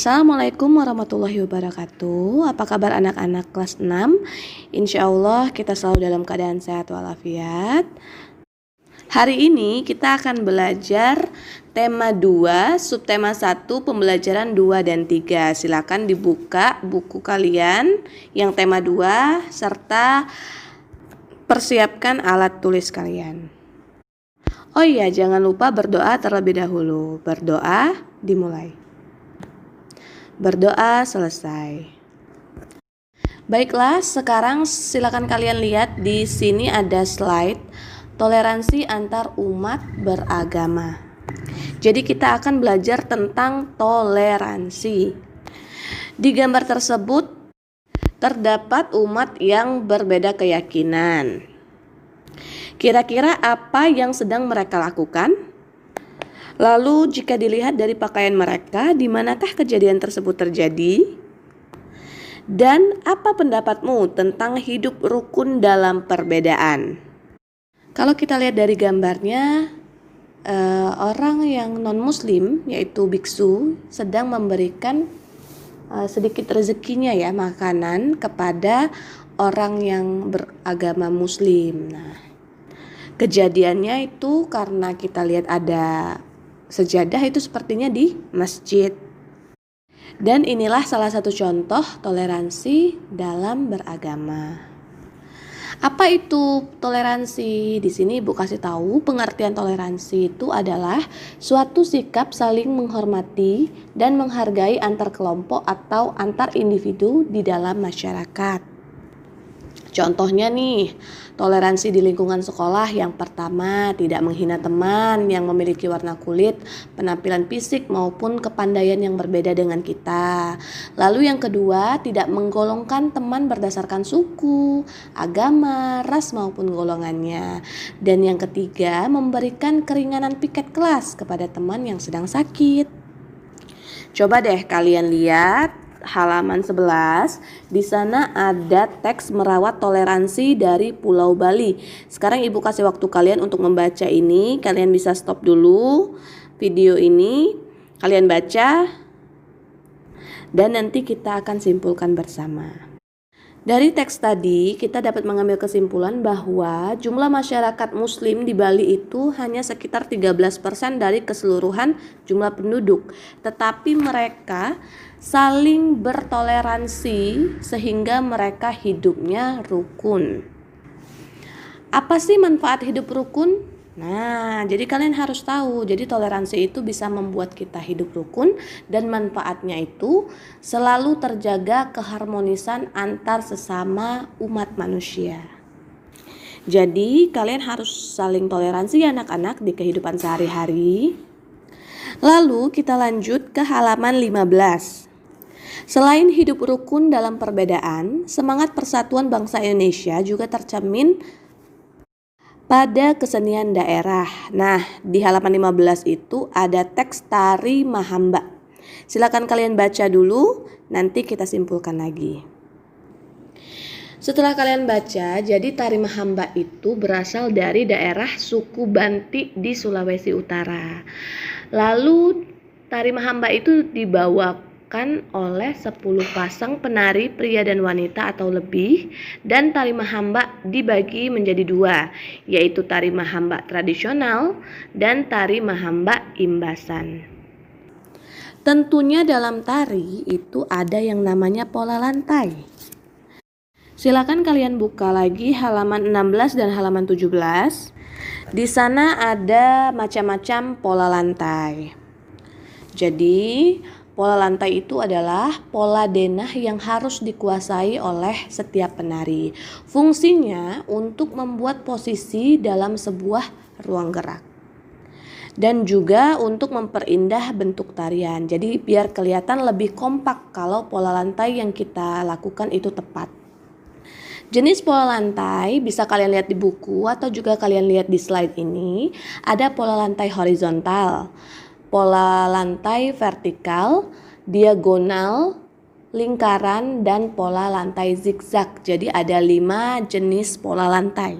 Assalamualaikum warahmatullahi wabarakatuh. Apa kabar anak-anak kelas 6? Insya Allah kita selalu dalam keadaan sehat walafiat. Hari ini kita akan belajar tema 2, subtema 1, pembelajaran 2 dan 3. Silakan dibuka buku kalian yang tema 2 serta persiapkan alat tulis kalian. Oh iya, jangan lupa berdoa terlebih dahulu. Berdoa dimulai. Berdoa selesai. Baiklah, sekarang silakan kalian lihat di sini ada slide toleransi antar umat beragama. Jadi kita akan belajar tentang toleransi. Di gambar tersebut terdapat umat yang berbeda keyakinan. Kira-kira apa yang sedang mereka lakukan? Lalu jika dilihat dari pakaian mereka, di manakah kejadian tersebut terjadi? Dan apa pendapatmu tentang hidup rukun dalam perbedaan? Kalau kita lihat dari gambarnya, orang yang non-muslim yaitu biksu sedang memberikan sedikit rezekinya ya, makanan kepada orang yang beragama muslim. Nah, kejadiannya itu karena kita lihat ada sejadah itu sepertinya di masjid. Dan inilah salah satu contoh toleransi dalam beragama. Apa itu toleransi? Di sini Ibu kasih tahu pengertian toleransi itu adalah suatu sikap saling menghormati dan menghargai antar kelompok atau antar individu di dalam masyarakat. Contohnya nih, toleransi di lingkungan sekolah yang pertama tidak menghina teman yang memiliki warna kulit, penampilan fisik maupun kepandaian yang berbeda dengan kita. Lalu yang kedua, tidak menggolongkan teman berdasarkan suku, agama, ras maupun golongannya. Dan yang ketiga, memberikan keringanan piket kelas kepada teman yang sedang sakit. Coba deh kalian lihat halaman 11, di sana ada teks merawat toleransi dari Pulau Bali. Sekarang Ibu kasih waktu kalian untuk membaca ini. Kalian bisa stop dulu video ini, kalian baca, dan nanti kita akan simpulkan bersama. Dari teks tadi kita dapat mengambil kesimpulan bahwa jumlah masyarakat muslim di Bali itu hanya sekitar 13% dari keseluruhan jumlah penduduk. Tetapi mereka saling bertoleransi sehingga mereka hidupnya rukun. Apa sih manfaat hidup rukun? Nah, jadi kalian harus tahu, jadi toleransi itu bisa membuat kita hidup rukun dan manfaatnya itu selalu terjaga keharmonisan antar sesama umat manusia. Jadi kalian harus saling toleransi ya anak-anak di kehidupan sehari-hari. Lalu kita lanjut ke halaman 15. Selain hidup rukun dalam perbedaan, semangat persatuan bangsa Indonesia juga tercermin pada kesenian daerah. Nah, di halaman 15 itu ada teks Tari Mahamba. Silakan kalian baca dulu, nanti kita simpulkan lagi. Setelah kalian baca, jadi Tari Mahamba itu berasal dari daerah suku Banti di Sulawesi Utara. Lalu Tari Mahamba itu dibawakan oleh 10 pasang penari pria dan wanita atau lebih, dan Tari Mahamba dibagi menjadi 2, yaitu Tari Mahamba tradisional dan Tari Mahamba imbasan. Tentunya dalam tari itu ada yang namanya pola lantai. Silakan kalian buka lagi halaman 16 dan halaman 17. Di sana ada macam-macam pola lantai. Jadi pola lantai itu adalah pola denah yang harus dikuasai oleh setiap penari. Fungsinya untuk membuat posisi dalam sebuah ruang gerak. Dan juga untuk memperindah bentuk tarian. Jadi biar kelihatan lebih kompak kalau pola lantai yang kita lakukan itu tepat. Jenis pola lantai bisa kalian lihat di buku atau juga kalian lihat di slide ini. Ada pola lantai horizontal, pola lantai vertikal, diagonal, lingkaran, dan pola lantai zigzag. Jadi ada 5 jenis pola lantai.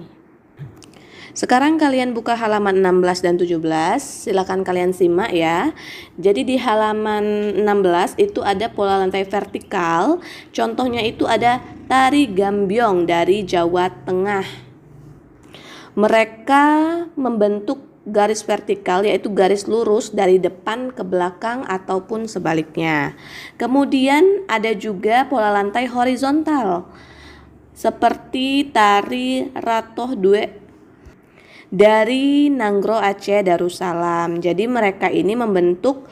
Sekarang kalian buka halaman 16 dan 17, silakan kalian simak ya. Jadi di halaman 16 itu ada pola lantai vertikal, contohnya itu ada tari gambyong dari Jawa Tengah. Mereka membentuk garis vertikal, yaitu garis lurus dari depan ke belakang ataupun sebaliknya. Kemudian ada juga pola lantai horizontal, seperti tari Ratoh Due dari Nanggro Aceh Darussalam. Jadi mereka ini membentuk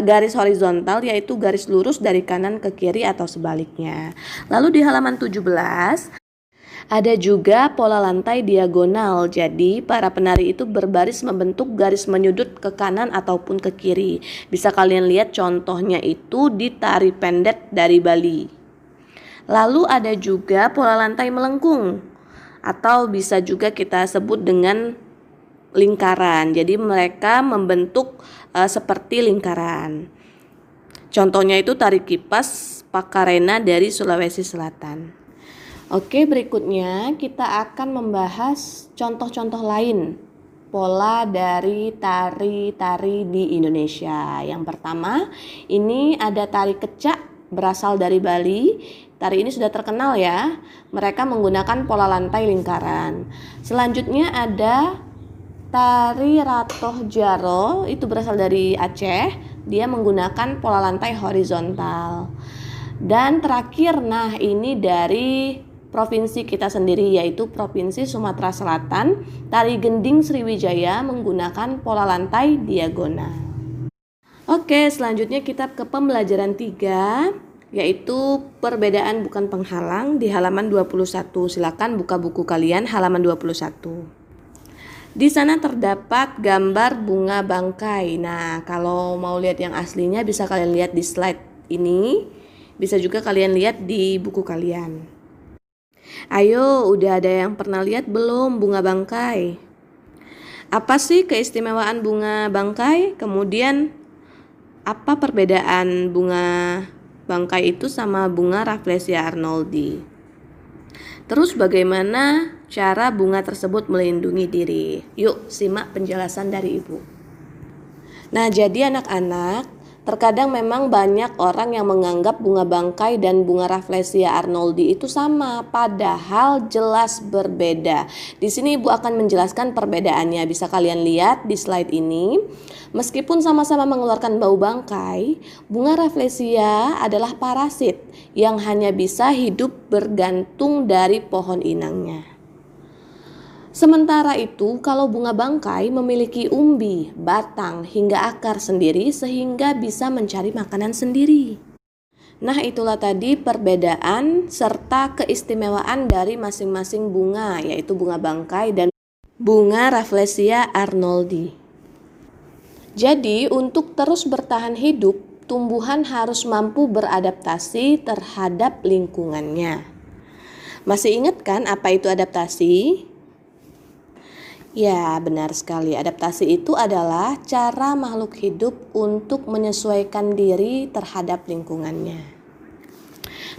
garis horizontal, yaitu garis lurus dari kanan ke kiri atau sebaliknya. Lalu di halaman 17 ada juga pola lantai diagonal. Jadi para penari itu berbaris membentuk garis menyudut ke kanan ataupun ke kiri. Bisa kalian lihat contohnya itu di tari pendet dari Bali. Lalu ada juga pola lantai melengkung, atau bisa juga kita sebut dengan lingkaran. Jadi mereka membentuk seperti lingkaran. Contohnya itu tari kipas Pakarena dari Sulawesi Selatan. Oke, berikutnya kita akan membahas contoh-contoh lain pola dari tari-tari di Indonesia. Yang pertama, ini ada tari kecak berasal dari Bali. Tari ini sudah terkenal ya. Mereka menggunakan pola lantai lingkaran. Selanjutnya ada tari Ratoh Jaro, itu berasal dari Aceh. Dia menggunakan pola lantai horizontal. Dan terakhir, nah ini dari provinsi kita sendiri, yaitu Provinsi Sumatera Selatan. Tari gending Sriwijaya menggunakan pola lantai diagonal. Oke, selanjutnya kita ke pembelajaran 3, yaitu perbedaan bukan penghalang di halaman 21. Silakan buka buku kalian halaman 21. Di sana terdapat gambar bunga bangkai. Nah, kalau mau lihat yang aslinya bisa kalian lihat di slide ini. Bisa juga kalian lihat di buku kalian. Ayo, udah ada yang pernah lihat belum bunga bangkai? Apa sih keistimewaan bunga bangkai? Kemudian apa perbedaan bunga bangkai itu sama bunga Rafflesia arnoldi? Terus bagaimana cara bunga tersebut melindungi diri? Yuk simak penjelasan dari Ibu. Nah, jadi anak-anak, terkadang memang banyak orang yang menganggap bunga bangkai dan bunga Rafflesia arnoldi itu sama, padahal jelas berbeda. Di sini Ibu akan menjelaskan perbedaannya. Bisa kalian lihat di slide ini. Meskipun sama-sama mengeluarkan bau bangkai, bunga Rafflesia adalah parasit yang hanya bisa hidup bergantung dari pohon inangnya. Sementara itu, kalau bunga bangkai memiliki umbi, batang, hingga akar sendiri sehingga bisa mencari makanan sendiri. Nah, itulah tadi perbedaan serta keistimewaan dari masing-masing bunga, yaitu bunga bangkai dan bunga Rafflesia arnoldi. Jadi, untuk terus bertahan hidup, tumbuhan harus mampu beradaptasi terhadap lingkungannya. Masih ingat kan apa itu adaptasi? Ya, benar sekali. Adaptasi itu adalah cara makhluk hidup untuk menyesuaikan diri terhadap lingkungannya.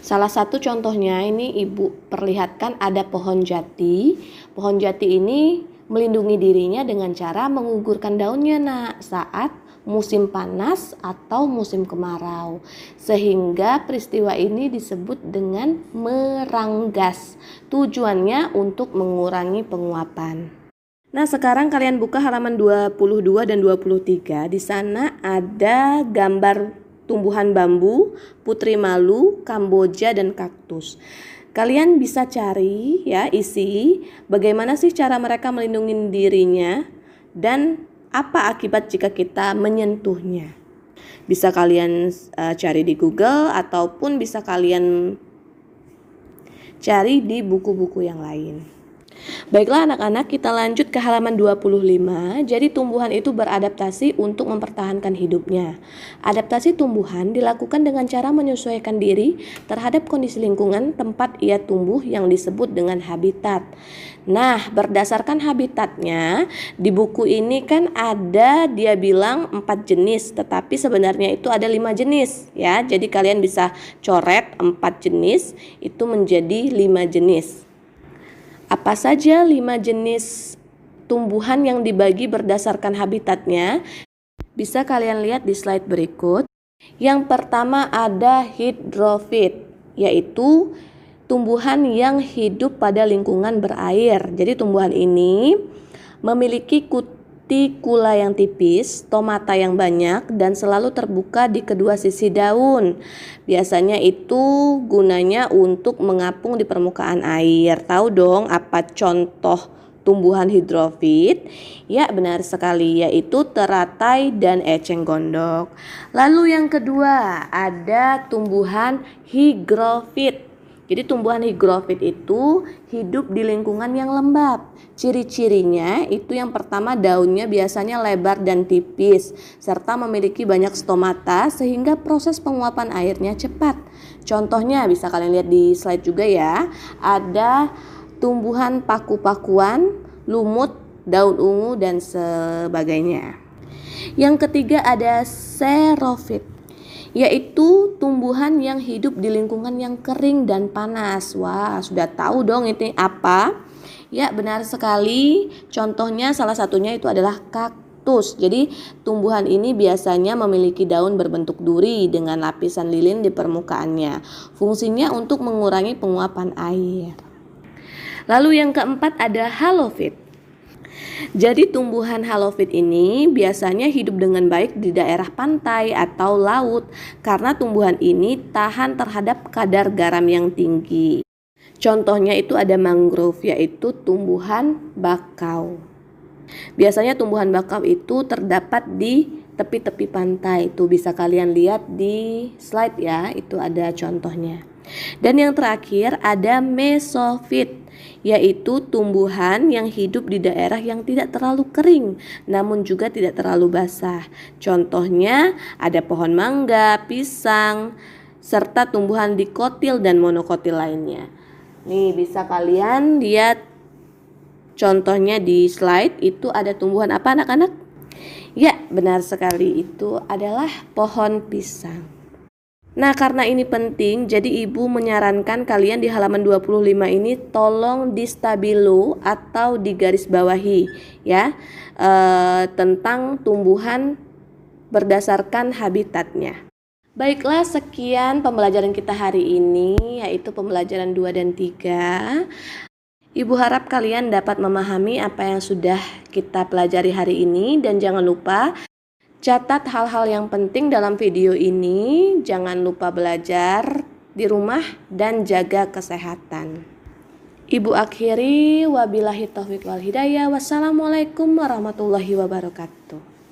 Salah satu contohnya ini Ibu perlihatkan ada pohon jati. Pohon jati ini melindungi dirinya dengan cara mengugurkan daunnya saat musim panas atau musim kemarau. Sehingga peristiwa ini disebut dengan meranggas. Tujuannya untuk mengurangi penguapan. Nah, sekarang kalian buka halaman 22 dan 23. Di sana ada gambar tumbuhan bambu, putri malu, kamboja, dan kaktus. Kalian bisa cari ya isi bagaimana sih cara mereka melindungi dirinya dan apa akibat jika kita menyentuhnya. Bisa kalian cari di Google ataupun bisa kalian cari di buku-buku yang lain. Baiklah anak-anak, kita lanjut ke halaman 25. Jadi tumbuhan itu beradaptasi untuk mempertahankan hidupnya. Adaptasi tumbuhan dilakukan dengan cara menyesuaikan diri terhadap kondisi lingkungan tempat ia tumbuh yang disebut dengan habitat. Nah, berdasarkan habitatnya, di buku ini kan ada dia bilang 4 jenis, tetapi sebenarnya itu ada 5 jenis ya. Jadi kalian bisa coret 4 jenis itu menjadi 5 jenis. Apa saja 5 jenis tumbuhan yang dibagi berdasarkan habitatnya. Bisa kalian lihat di slide berikut. Yang pertama ada hidrofit, yaitu tumbuhan yang hidup pada lingkungan berair. Jadi tumbuhan ini memiliki kutikula yang tipis, stomata yang banyak, dan selalu terbuka di kedua sisi daun. Biasanya itu gunanya untuk mengapung di permukaan air. Tahu dong apa contoh tumbuhan hidrofit? Ya, benar sekali, yaitu teratai dan eceng gondok. Lalu yang kedua ada tumbuhan higrofit. Jadi tumbuhan higrofit itu hidup di lingkungan yang lembab. Ciri-cirinya itu yang pertama, daunnya biasanya lebar dan tipis serta memiliki banyak stomata sehingga proses penguapan airnya cepat. Contohnya bisa kalian lihat di slide juga ya. Ada tumbuhan paku-pakuan, lumut, daun ungu dan sebagainya. Yang ketiga ada xerophyt, yaitu tumbuhan yang hidup di lingkungan yang kering dan panas. Wah, sudah tahu dong ini apa? Ya, benar sekali. Contohnya salah satunya itu adalah kaktus. Jadi, tumbuhan ini biasanya memiliki daun berbentuk duri dengan lapisan lilin di permukaannya. Fungsinya untuk mengurangi penguapan air. Lalu yang keempat ada halofit. Jadi tumbuhan halofit ini biasanya hidup dengan baik di daerah pantai atau laut karena tumbuhan ini tahan terhadap kadar garam yang tinggi. Contohnya itu ada mangrove, yaitu tumbuhan bakau. Biasanya tumbuhan bakau itu terdapat di tepi-tepi pantai. Itu bisa kalian lihat di slide ya, itu ada contohnya. Dan yang terakhir ada mesofit, yaitu tumbuhan yang hidup di daerah yang tidak terlalu kering namun juga tidak terlalu basah. Contohnya ada pohon mangga, pisang, serta tumbuhan dikotil dan monokotil lainnya. Nih bisa kalian lihat contohnya di slide, itu ada tumbuhan apa anak-anak? Ya, benar sekali, itu adalah pohon pisang. Nah, karena ini penting, jadi ibu menyarankan kalian di halaman 25 ini tolong di stabilo atau digaris bawahi ya, tentang tumbuhan berdasarkan habitatnya. Baiklah, sekian pembelajaran kita hari ini, yaitu pembelajaran 2 dan 3. Ibu harap kalian dapat memahami apa yang sudah kita pelajari hari ini, dan jangan lupa catat hal-hal yang penting dalam video ini. Jangan lupa belajar di rumah dan jaga kesehatan. Ibu akhiri, wabillahi taufiq wal hidayah. Wassalamualaikum warahmatullahi wabarakatuh.